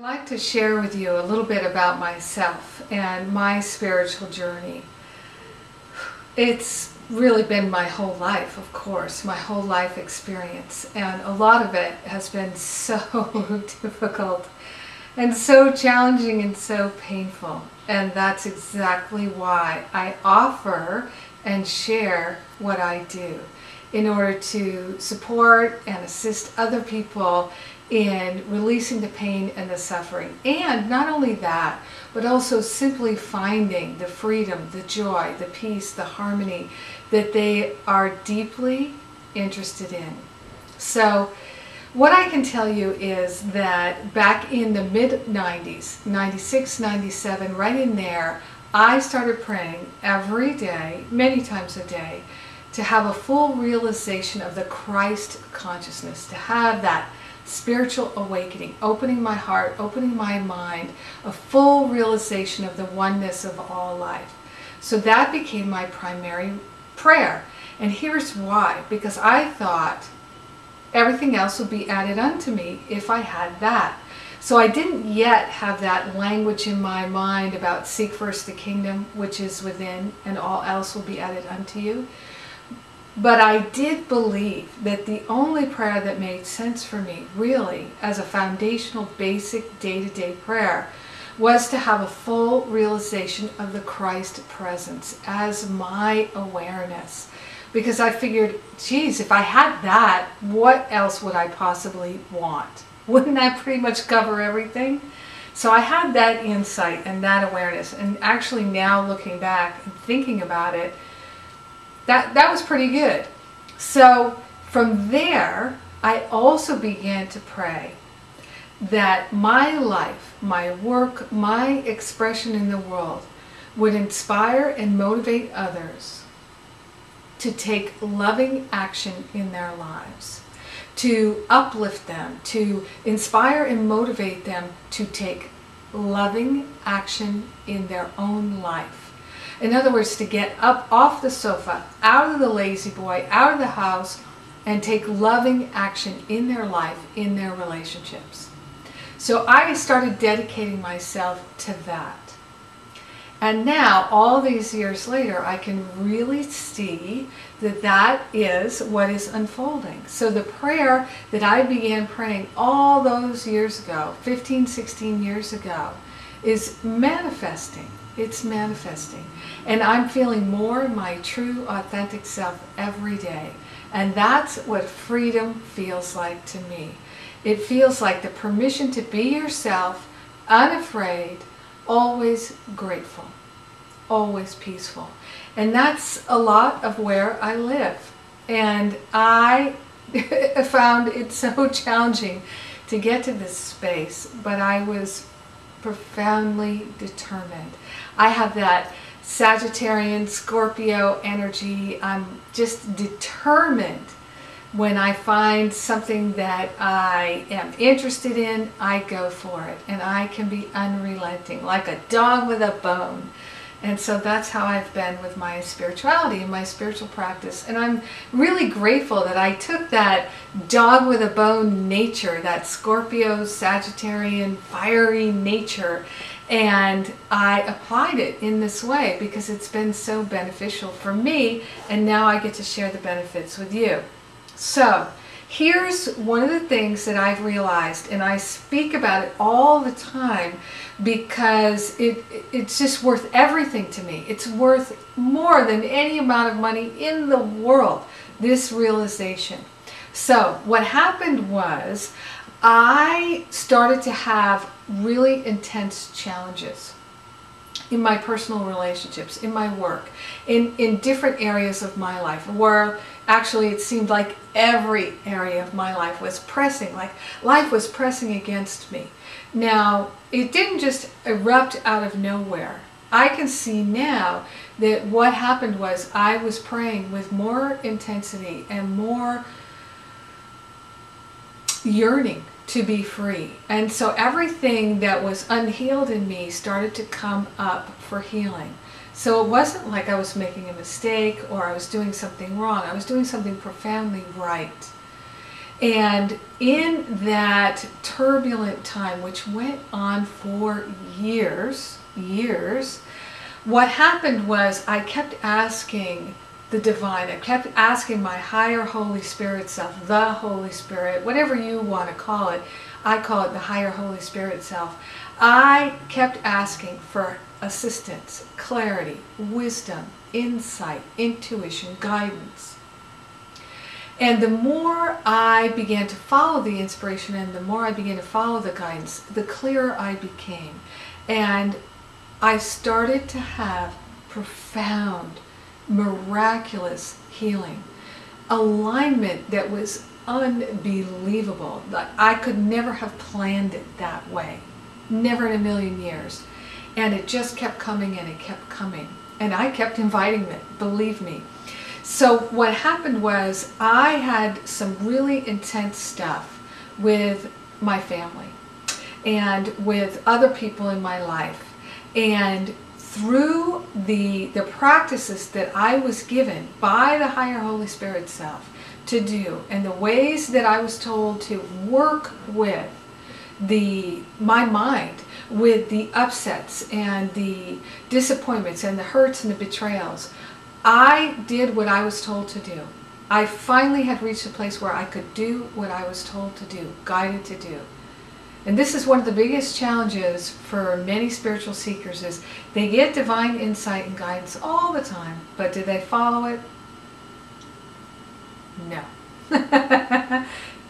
I'd like to share with you a little bit about myself and my spiritual journey. It's really been my whole life, of course, my whole life experience, and a lot of it has been so difficult and so challenging and so painful, and that's exactly why I offer and share what I do in order to support and assist other people in releasing the pain and the suffering. And not only that, but also simply finding the freedom, the joy, the peace, the harmony that they are deeply interested in. So what I can tell you is that back in the mid-90s, 96, 97, right in there, I started praying every day, many times a day, to have a full realization of the Christ consciousness, to have that spiritual awakening, opening my heart, opening my mind, a full realization of the oneness of all life. So that became my primary prayer. And here's why. Because I thought everything else would be added unto me if I had that. So I didn't yet have that language in my mind about seek first the kingdom which is within, and all else will be added unto you. But I did believe that the only prayer that made sense for me, really, as a foundational, basic, day-to-day prayer, was to have a full realization of the Christ presence as my awareness. Because I figured, geez, if I had that, what else would I possibly want? Wouldn't that pretty much cover everything? So I had that insight and that awareness. And actually now looking back and thinking about it, that was pretty good. So from there, I also began to pray that my life, my work, my expression in the world would inspire and motivate others to take loving action in their lives, to uplift them, to inspire and motivate them to take loving action in their own life. In other words, to get up off the sofa, out of the lazy boy, out of the house, and take loving action in their life, in their relationships. So I started dedicating myself to that. And now, all these years later, I can really see that that is what is unfolding. So the prayer that I began praying all those years ago, 15, 16 years ago, is manifesting. It's manifesting. And I'm feeling more my true, authentic self every day. And that's what freedom feels like to me. It feels like the permission to be yourself, unafraid, always grateful, always peaceful. And that's a lot of where I live. And I found it so challenging to get to this space, but I was profoundly determined. I have that Sagittarian, Scorpio energy. I'm just determined. When I find something that I am interested in, I go for it. And I can be unrelenting, like a dog with a bone. And so that's how I've been with my spirituality and my spiritual practice. And I'm really grateful that I took that dog with a bone nature, that Scorpio, Sagittarian, fiery nature, and I applied it in this way because it's been so beneficial for me, and now I get to share the benefits with you. So here's one of the things that I've realized, and I speak about it all the time because it's just worth everything to me. It's worth more than any amount of money in the world, this realization. So what happened was I started to have really intense challenges in my personal relationships, in my work, in different areas of my life, where actually it seemed like every area of my life was pressing, like life was pressing against me. Now, it didn't just erupt out of nowhere. I can see now that what happened was I was praying with more intensity and more yearning to be free. And so everything that was unhealed in me started to come up for healing. So it wasn't like I was making a mistake or I was doing something wrong. I was doing something profoundly right. And in that turbulent time, which went on for years, what happened was I kept asking the divine, I kept asking my higher Holy Spirit self, the Holy Spirit, whatever you want to call it. I call it the higher Holy Spirit self. I kept asking for assistance, clarity, wisdom, insight, intuition, guidance. And the more I began to follow the inspiration and the more I began to follow the guidance, the clearer I became. And I started to have profound, miraculous healing, alignment that was unbelievable. Like, I could never have planned it that way, never in a million years. And it just kept coming and it kept coming. And I kept inviting it, believe me. So what happened was I had some really intense stuff with my family and with other people in my life. And through the practices that I was given by the higher Holy Spirit self to do, and the ways that I was told to work with my mind, with the upsets and the disappointments and the hurts and the betrayals, I did what I was told to do. I finally had reached a place where I could do what I was told to do, guided to do. And this is one of the biggest challenges for many spiritual seekers, is they get divine insight and guidance all the time, but do they follow it? No.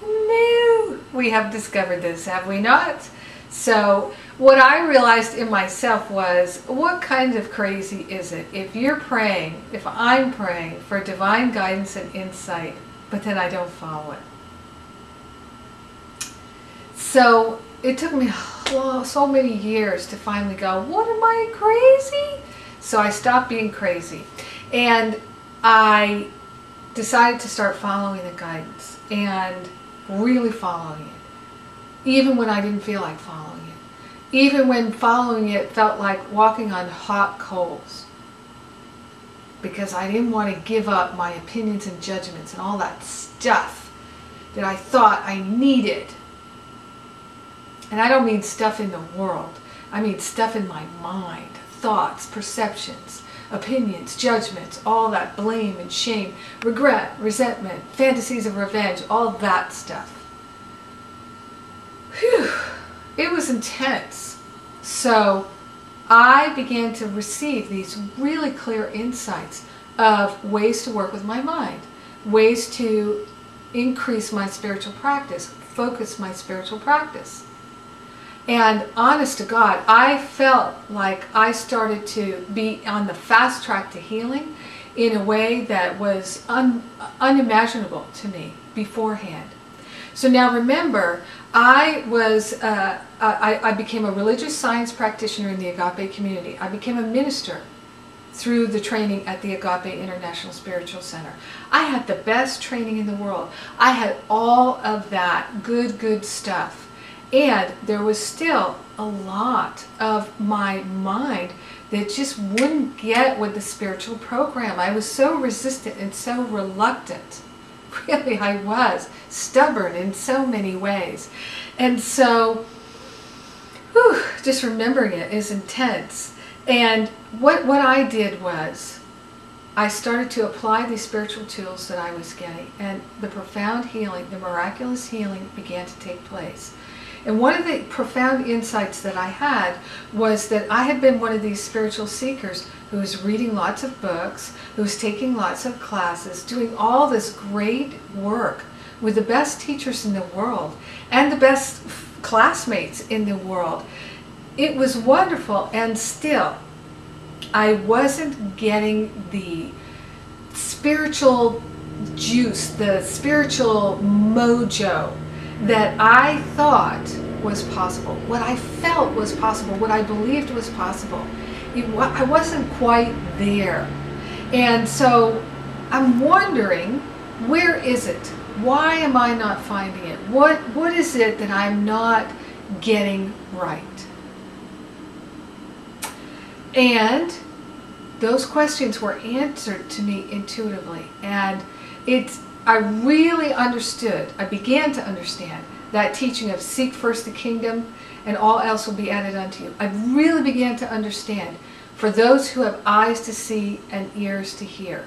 No. We have discovered this, have we not? So what I realized in myself was, what kind of crazy is it if you're praying, if I'm praying for divine guidance and insight, but then I don't follow it? So it took me so many years to finally go, what, am I crazy? So I stopped being crazy. And I decided to start following the guidance and really following it. Even when I didn't feel like following it. Even when following it felt like walking on hot coals. Because I didn't want to give up my opinions and judgments and all that stuff that I thought I needed. And I don't mean stuff in the world. I mean stuff in my mind. Thoughts, perceptions, opinions, judgments, all that blame and shame, regret, resentment, fantasies of revenge, all that stuff. Whew. It was intense. So I began to receive these really clear insights of ways to work with my mind, ways to increase my spiritual practice, focus my spiritual practice. And honest to God, I felt like I started to be on the fast track to healing in a way that was unimaginable to me beforehand. So now remember, I became a religious science practitioner in the Agape community. I became a minister through the training at the Agape International Spiritual Center. I had the best training in the world. I had all of that good stuff. And there was still a lot of my mind that just wouldn't get with the spiritual program. I was so resistant and so reluctant. Really, I was stubborn in so many ways. And so, just remembering it is intense. And what I did was, I started to apply these spiritual tools that I was getting, and the profound healing, the miraculous healing began to take place. And one of the profound insights that I had was that I had been one of these spiritual seekers who was reading lots of books, who was taking lots of classes, doing all this great work with the best teachers in the world and the best classmates in the world. It was wonderful, and still I wasn't getting the spiritual juice, the spiritual mojo that I thought was possible, what I felt was possible, what I believed was possible. I wasn't quite there. And so I'm wondering, where is it? Why am I not finding it? What is it that I'm not getting right? And those questions were answered to me intuitively. And I really understood, I began to understand that teaching of seek first the kingdom and all else will be added unto you. I really began to understand for those who have eyes to see and ears to hear.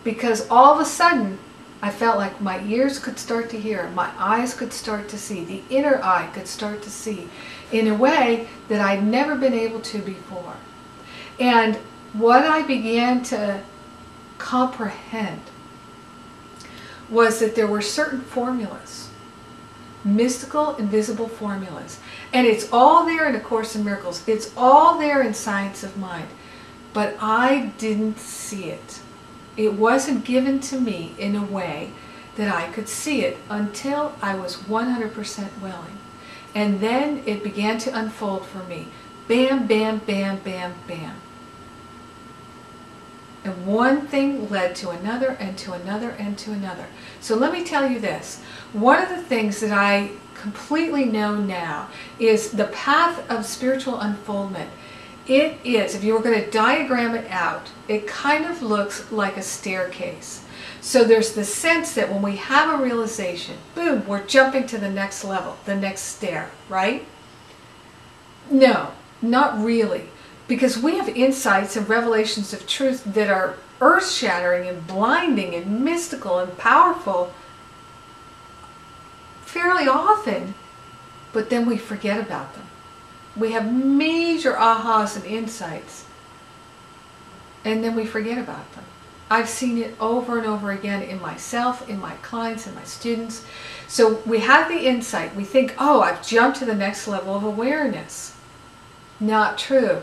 Because all of a sudden, I felt like my ears could start to hear, my eyes could start to see, the inner eye could start to see in a way that I'd never been able to before. And what I began to comprehend was that there were certain formulas, mystical, invisible formulas. And it's all there in A Course in Miracles. It's all there in Science of Mind. But I didn't see it. It wasn't given to me in a way that I could see it until I was 100% willing. And then it began to unfold for me. Bam, bam, bam, bam, bam. And one thing led to another and to another and to another. So let me tell you this. One of the things that I completely know now is the path of spiritual unfoldment. It is, if you were going to diagram it out, it kind of looks like a staircase. So there's the sense that when we have a realization, boom, we're jumping to the next level, the next stair, right? No, not really. Because we have insights and revelations of truth that are earth-shattering and blinding and mystical and powerful fairly often, but then we forget about them. We have major ahas and insights, and then we forget about them. I've seen it over and over again in myself, in my clients, in my students. So we have the insight. We think, oh, I've jumped to the next level of awareness. Not true.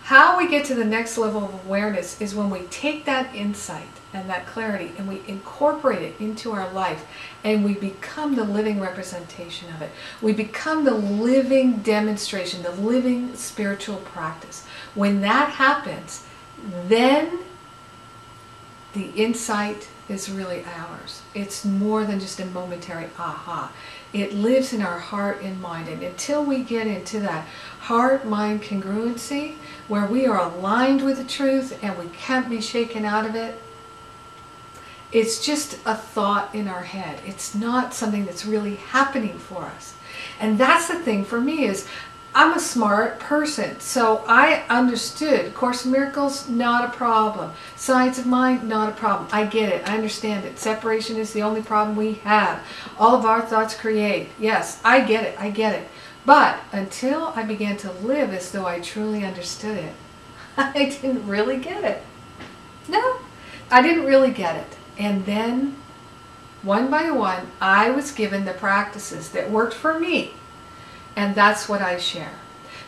How we get to the next level of awareness is when we take that insight and that clarity and we incorporate it into our life and we become the living representation of it. We become the living demonstration, the living spiritual practice. When that happens, then the insight is really ours. It's more than just a momentary aha. It lives in our heart and mind. And until we get into that heart-mind congruency, where we are aligned with the truth and we can't be shaken out of it, it's just a thought in our head. It's not something that's really happening for us. And that's the thing for me is, I'm a smart person, so I understood Course in Miracles, not a problem. Science of Mind, not a problem. I get it. I understand it. Separation is the only problem we have. All of our thoughts create. Yes, I get it. I get it. But until I began to live as though I truly understood it, I didn't really get it. No, I didn't really get it. And then, one by one, I was given the practices that worked for me. And that's what I share.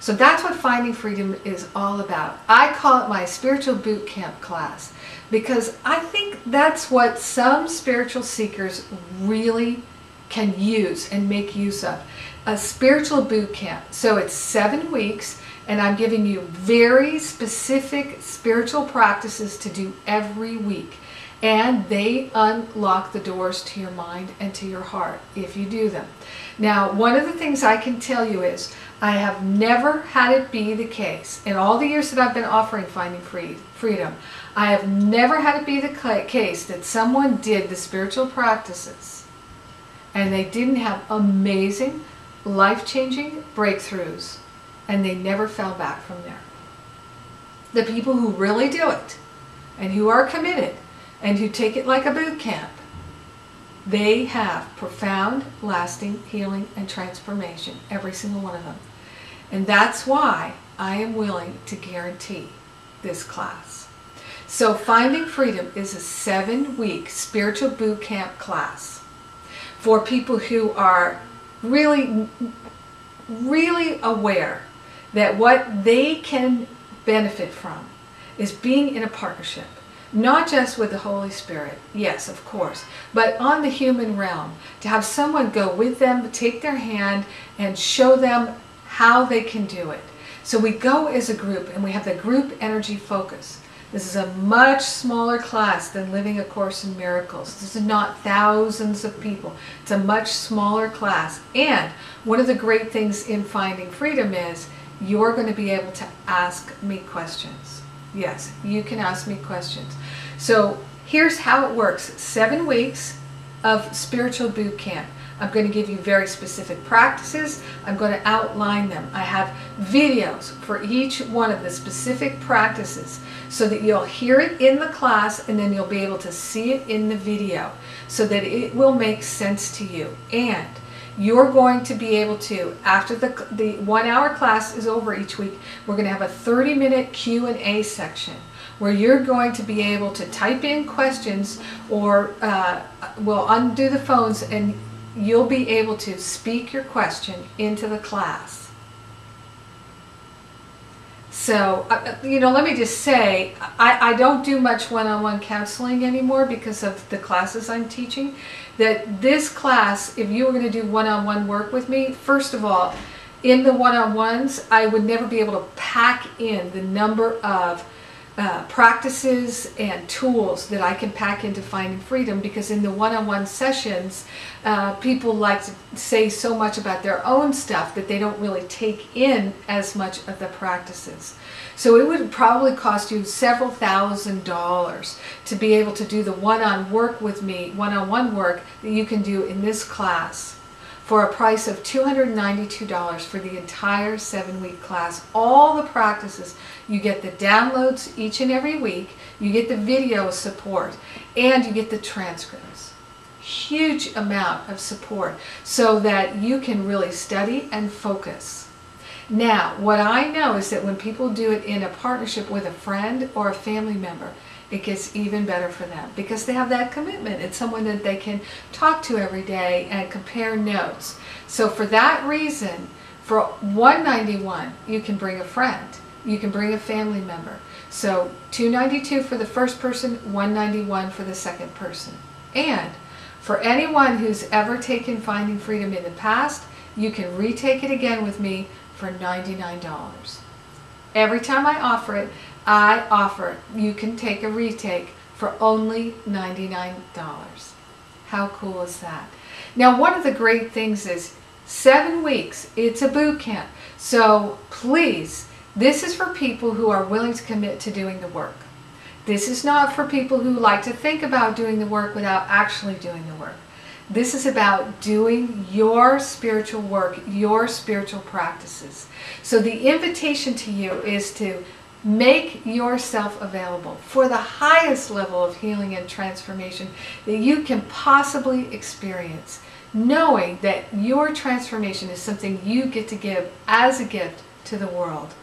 So that's what Finding Freedom is all about. I call it my Spiritual Bootcamp class because I think that's what some spiritual seekers really can use and make use of. A spiritual bootcamp. So it's 7 weeks and I'm giving you very specific spiritual practices to do every week. And they unlock the doors to your mind and to your heart if you do them. Now, one of the things I can tell you is I have never had it be the case. In all the years that I've been offering Finding Freedom, I have never had it be the case that someone did the spiritual practices and they didn't have amazing, life-changing breakthroughs and they never fell back from there. The people who really do it and who are committed and who take it like a boot camp, they have profound, lasting healing and transformation, every single one of them. And that's why I am willing to guarantee this class. So Finding Freedom is a 7-week spiritual boot camp class for people who are really, really aware that what they can benefit from is being in a partnership. Not just with the Holy Spirit, yes, of course, but on the human realm, to have someone go with them, take their hand, and show them how they can do it. So we go as a group, and we have the group energy focus. This is a much smaller class than Living A Course in Miracles. This is not thousands of people. It's a much smaller class. And one of the great things in Finding Freedom is you're going to be able to ask me questions. Yes, you can ask me questions. So Here's how it works. 7 weeks of Spiritual Bootcamp. I'm going to give you very specific practices. I'm going to outline them. I have videos for each one of the specific practices so that you'll hear it in the class and then you'll be able to see it in the video so that it will make sense to you. And you're going to be able to, after the 1 hour class is over each week, we're going to have a 30-minute Q&A section where you're going to be able to type in questions, or we'll undo the phones and you'll be able to speak your question into the class. So, let me just say, I don't do much one-on-one counseling anymore because of the classes I'm teaching. That this class, if you were going to do one-on-one work with me, first of all, in the one-on-ones, I would never be able to pack in the number of practices and tools that I can pack into Finding Freedom, because in the one-on-one sessions, people like to say so much about their own stuff that they don't really take in as much of the practices. So it would probably cost you several $1,000s to be able to do the one-on-one work with me, one-on-one work that you can do in this class, for a price of $292 for the entire 7-week class. All the practices, you get the downloads each and every week, you get the video support, and you get the transcripts. Huge amount of support so that you can really study and focus. Now, what I know is that when people do it in a partnership with a friend or a family member, it gets even better for them because they have that commitment. It's someone that they can talk to every day and compare notes. So for that reason, for $191, you can bring a friend. You can bring a family member. So $292 for the first person, $191 for the second person. And for anyone who's ever taken Finding Freedom in the past, you can retake it again with me for $99. Every time I offer you can take a retake for only $99. How cool is that? Now, one of the great things is 7 weeks, it's a boot camp. So please, this is for people who are willing to commit to doing the work. This is not for people who like to think about doing the work without actually doing the work. This is about doing your spiritual work, your spiritual practices. So the invitation to you is to make yourself available for the highest level of healing and transformation that you can possibly experience, knowing that your transformation is something you get to give as a gift to the world.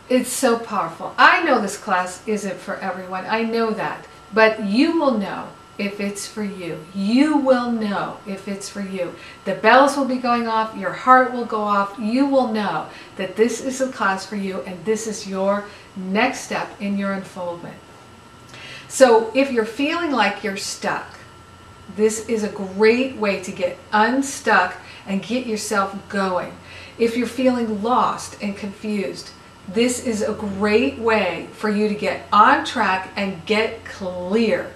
It's so powerful. I know this class isn't for everyone. I know that. But you will know if it's for you. You will know if it's for you. The bells will be going off. Your heart will go off. You will know that this is a class for you and this is your next step in your unfoldment. So if you're feeling like you're stuck, this is a great way to get unstuck and get yourself going. If you're feeling lost and confused, this is a great way for you to get on track and get clear.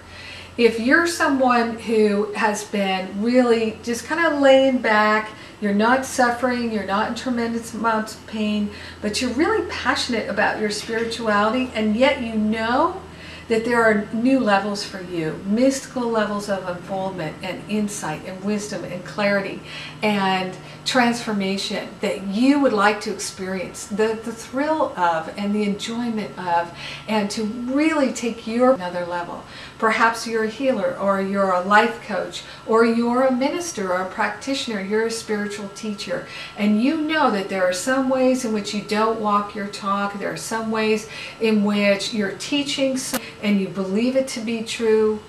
If you're someone who has been really just kind of laying back, you're not suffering, you're not in tremendous amounts of pain, but you're really passionate about your spirituality, and yet you know that there are new levels for you, mystical levels of unfoldment and insight and wisdom and clarity and transformation that you would like to experience the thrill of and the enjoyment of, and to really take your another level. Perhaps you're a healer, or you're a life coach, or you're a minister or a practitioner, you're a spiritual teacher, and you know that there are some ways in which you don't walk your talk, there are some ways in which you're teaching and you believe it to be true,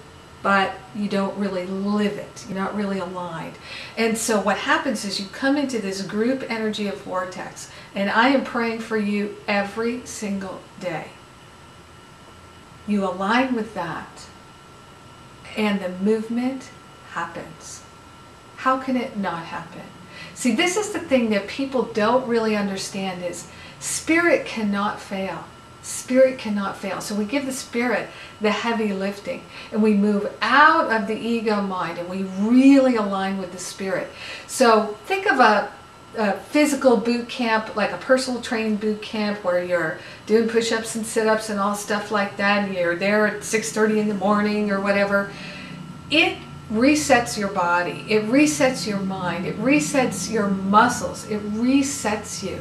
but you don't really live it. You're not really aligned. And so what happens is you come into this group energy of vortex, and I am praying for you every single day. You align with that, and the movement happens. How can it not happen? See, this is the thing that people don't really understand, is spirit cannot fail. Spirit cannot fail. So we give the spirit the heavy lifting, and we move out of the ego mind, and we really align with the spirit. So think of physical boot camp, like a personal training boot camp where you're doing push-ups and sit-ups and all stuff like that, and you're there at 6:30 in the morning or whatever, it resets your body, it resets your mind, it resets your muscles, it resets you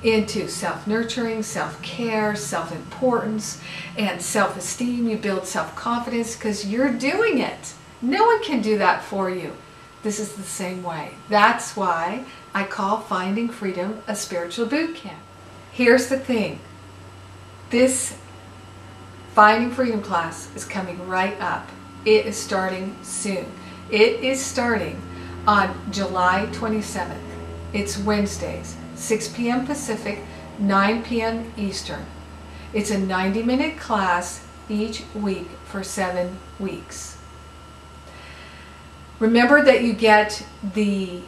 into self-nurturing, self-care, self-importance, and self-esteem. You build self-confidence because you're doing it. No one can do that for you. This is the same way. That's why I call Finding Freedom a spiritual boot camp. Here's the thing. This Finding Freedom class is coming right up. It is starting soon. It is starting on July 27th. It's Wednesdays, 6 p.m. Pacific, 9 p.m. Eastern. It's a 90-minute class each week for 7 weeks. Remember that you get the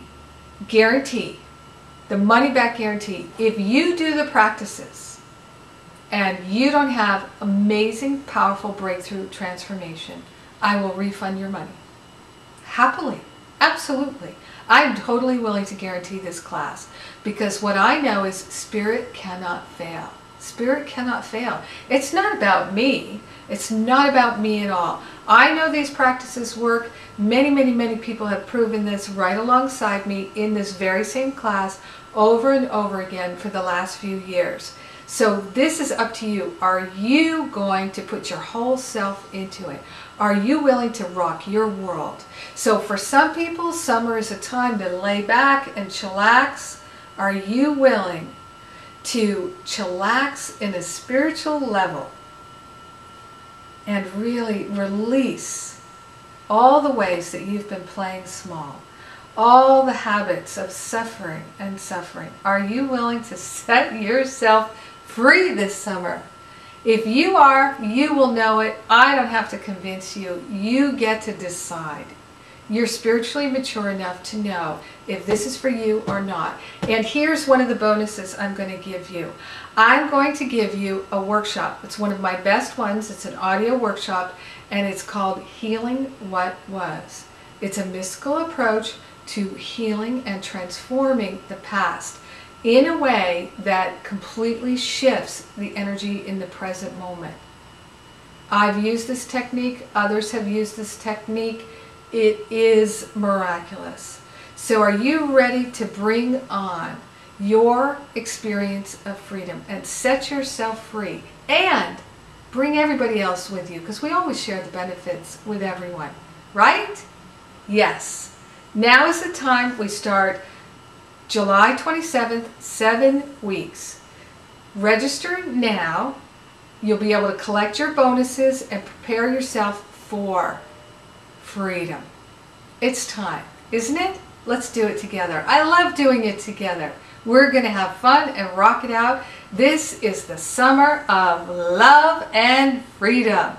guarantee, the money-back guarantee. If you do the practices and you don't have amazing, powerful breakthrough transformation, I will refund your money. Happily. Absolutely. I'm totally willing to guarantee this class because what I know is spirit cannot fail. Spirit cannot fail. It's not about me. It's not about me at all. I know these practices work. Many, many, many people have proven this right alongside me in this very same class over and over again for the last few years. So this is up to you. Are you going to put your whole self into it? Are you willing to rock your world? So for some people, summer is a time to lay back and chillax. Are you willing to chillax in a spiritual level and really release all the ways that you've been playing small, all the habits of suffering and suffering? Are you willing to set yourself free this summer? If you are, you will know it. I don't have to convince you. You get to decide. You're spiritually mature enough to know if this is for you or not. And here's one of the bonuses I'm going to give you. I'm going to give you a workshop. It's one of my best ones. It's an audio workshop, and it's called Healing What Was. It's a mystical approach to healing and transforming the past in a way that completely shifts the energy in the present moment. I've used this technique. Others have used this technique. It is miraculous. So are you ready to bring on your experience of freedom and set yourself free and bring everybody else with you? Because we always share the benefits with everyone, right? Yes. Now is the time. We start July 27th, 7 weeks. Register now. You'll be able to collect your bonuses and prepare yourself for freedom. It's time, isn't it? Let's do it together. I love doing it together. We're going to have fun and rock it out. This is the summer of love and freedom.